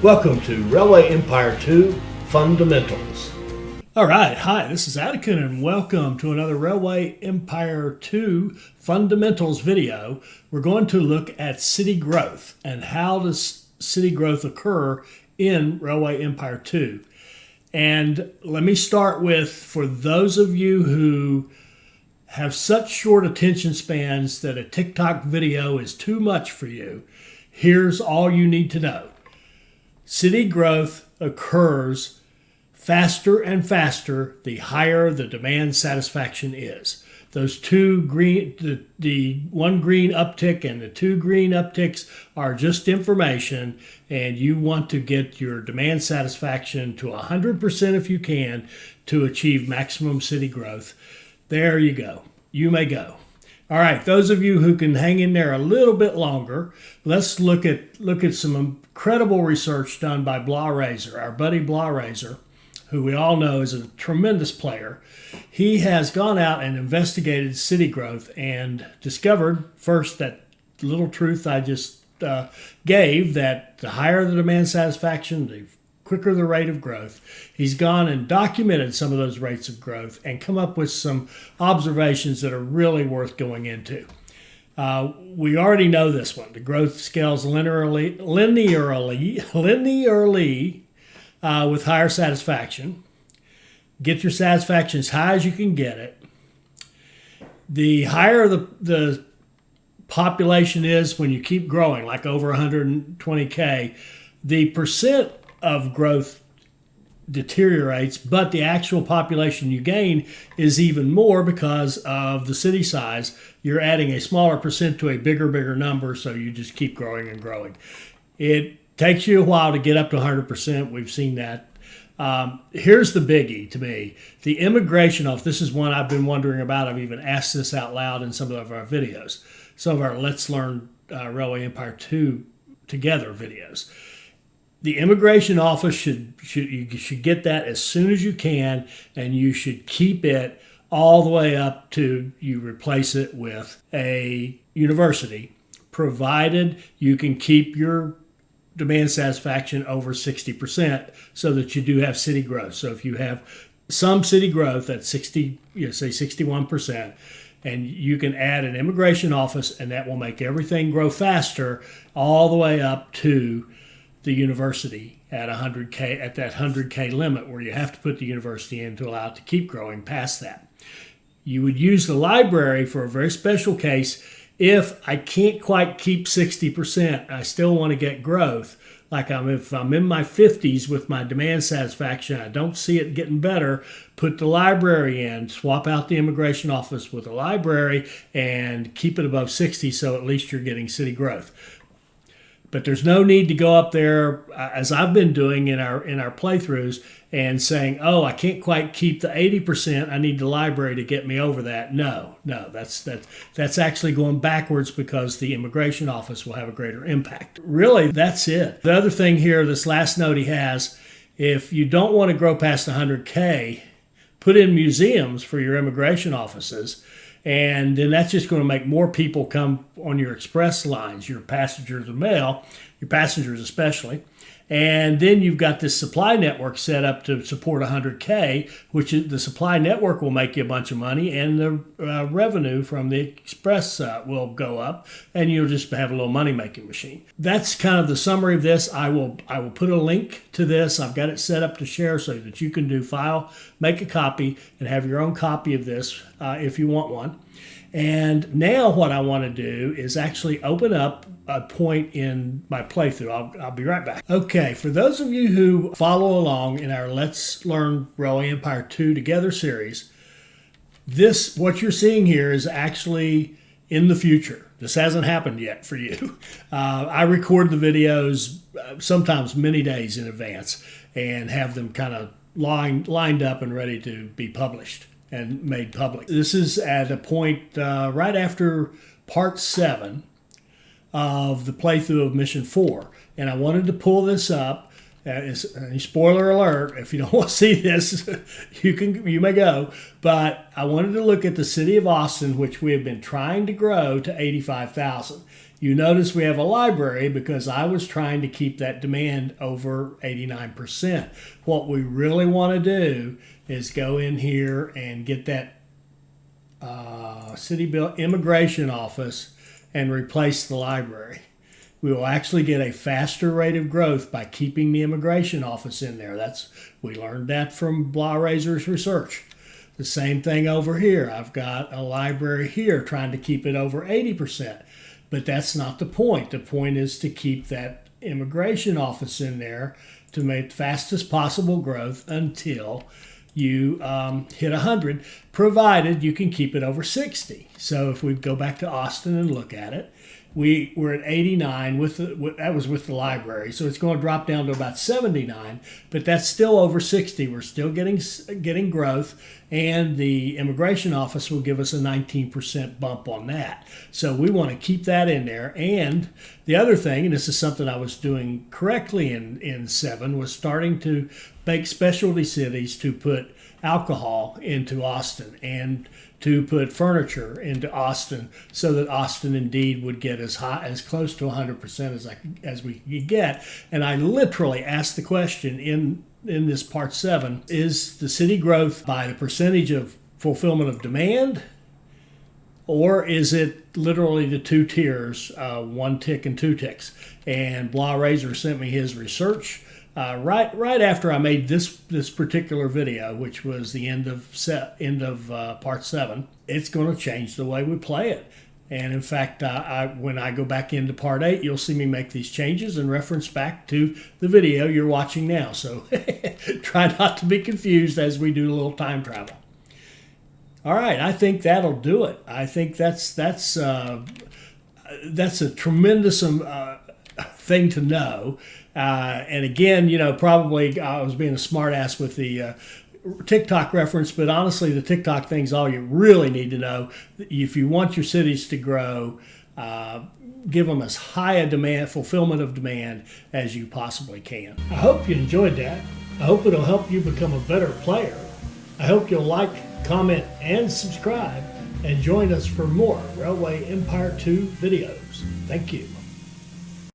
Welcome to Railway Empire 2 Fundamentals. All right, hi, this is Atticus and welcome to another Railway Empire 2 Fundamentals video. We're going to look at city growth and how does city growth occur in Railway Empire 2. And let me start with, for those of you who have such short attention spans that a TikTok video is too much for you, here's all you need to know. City growth occurs faster and faster the higher the demand satisfaction is. Those two green, the one green uptick and the two green upticks are just information, and you want to get your demand satisfaction to 100% if you can to achieve maximum city growth. There you go. You may go. All right, those of you who can hang in there a little bit longer, let's look at some incredible research done by Bla Razor, our buddy Bla Razor, who we all know is a tremendous player. He has gone out and investigated city growth and discovered first that little truth I just gave, that the higher the demand satisfaction, the quicker the rate of growth. He's gone and documented some of those rates of growth and come up with some observations that are really worth going into. We already know this one. The growth scales linearly with higher satisfaction. Get your satisfaction as high as you can get it. The higher the population is when you keep growing, like over 120K, the percent of growth deteriorates, but the actual population you gain is even more because of the city size. You're adding a smaller percent to a bigger number, so you just keep growing and growing. It takes you a while to get up to 100%. We've seen that. Here's the biggie to me. The immigration office. This is one I've been wondering about. I've even asked this out loud in some of our videos. Some of our Let's Learn Railway Empire 2 Together videos. The immigration office you should get that as soon as you can, and you should keep it all the way up to you replace it with a university, provided you can keep your demand satisfaction over 60% so that you do have city growth. So if you have some city growth at 60, say 61%, and you can add an immigration office, and that will make everything grow faster all the way up to the university at 100K, at that 100K limit where you have to put the university in to allow it to keep growing past that. You would use the library for a very special case if I can't quite keep 60%, I still want to get growth. Like if I'm in my 50s with my demand satisfaction, I don't see it getting better, put the library in, swap out the immigration office with the library, and keep it above 60 so at least you're getting city growth. But there's no need to go up there, as I've been doing in our playthroughs, and saying, oh, I can't quite keep the 80%, I need the library to get me over that. No, that's actually going backwards because the immigration office will have a greater impact. Really, that's it. The other thing here, this last note he has, if you don't want to grow past 100K, put in museums for your immigration offices. And then that's just going to make more people come on your express lines, your passengers of mail, your passengers especially. And then you've got this supply network set up to support 100K, which is, the supply network will make you a bunch of money, and the revenue from the express will go up, and you'll just have a little money-making machine. That's kind of the summary of this. I will put a link to this. I've got it set up to share so that you can do file, make a copy, and have your own copy of this if you want one. And now what I want to do is actually open up a point in my playthrough. I'll be right back. Okay, for those of you who follow along in our Let's Learn Railway Empire 2 Together series, what you're seeing here is actually in the future. This hasn't happened yet for you. I record the videos sometimes many days in advance and have them kind of lined up and ready to be published and made public. This is at a point right after part 7 of the playthrough of Mission 4. And I wanted to pull this up. Spoiler alert, if you don't want to see this, you may go. But I wanted to look at the city of Austin, which we have been trying to grow to 85,000. You notice we have a library because I was trying to keep that demand over 89%. What we really want to do is go in here and get that city bill immigration office and replace the library. We will actually get a faster rate of growth by keeping the immigration office in there. We learned that from Bla Razor's research. The same thing over here. I've got a library here trying to keep it over 80%. But that's not the point. The point is to keep that immigration office in there to make the fastest possible growth until you hit 100, provided you can keep it over 60. So if we go back to Austin and look at it, we're at 89 that was with the library, so it's going to drop down to about 79, but that's still over 60. We're still getting growth, and the immigration office will give us a 19% bump on that. So we want to keep that in there. And the other thing, and this is something I was doing correctly in 7, was starting to make specialty cities to put alcohol into Austin and to put furniture into Austin, so that Austin indeed would get as close to 100% as we could get. And I literally asked the question in this part 7: is the city growth by the percentage of fulfillment of demand, or is it literally the two tiers, 1 tick and 2 ticks? And Bla Razor sent me his research right after I made this particular video, which was the end of part 7. It's going to change the way we play it. And in fact, when I go back into part 8, you'll see me make these changes and reference back to the video you're watching now. So try not to be confused as we do a little time travel. All right, I think that'll do it. I think that's a tremendous thing to know. And again, probably I was being a smart ass with the TikTok reference, but honestly, the TikTok thing's all you really need to know. If you want your cities to grow, give them as high a fulfillment of demand as you possibly can. I hope you enjoyed that. I hope it'll help you become a better player. I hope you'll like, comment, and subscribe, and join us for more Railway Empire 2 videos. Thank you.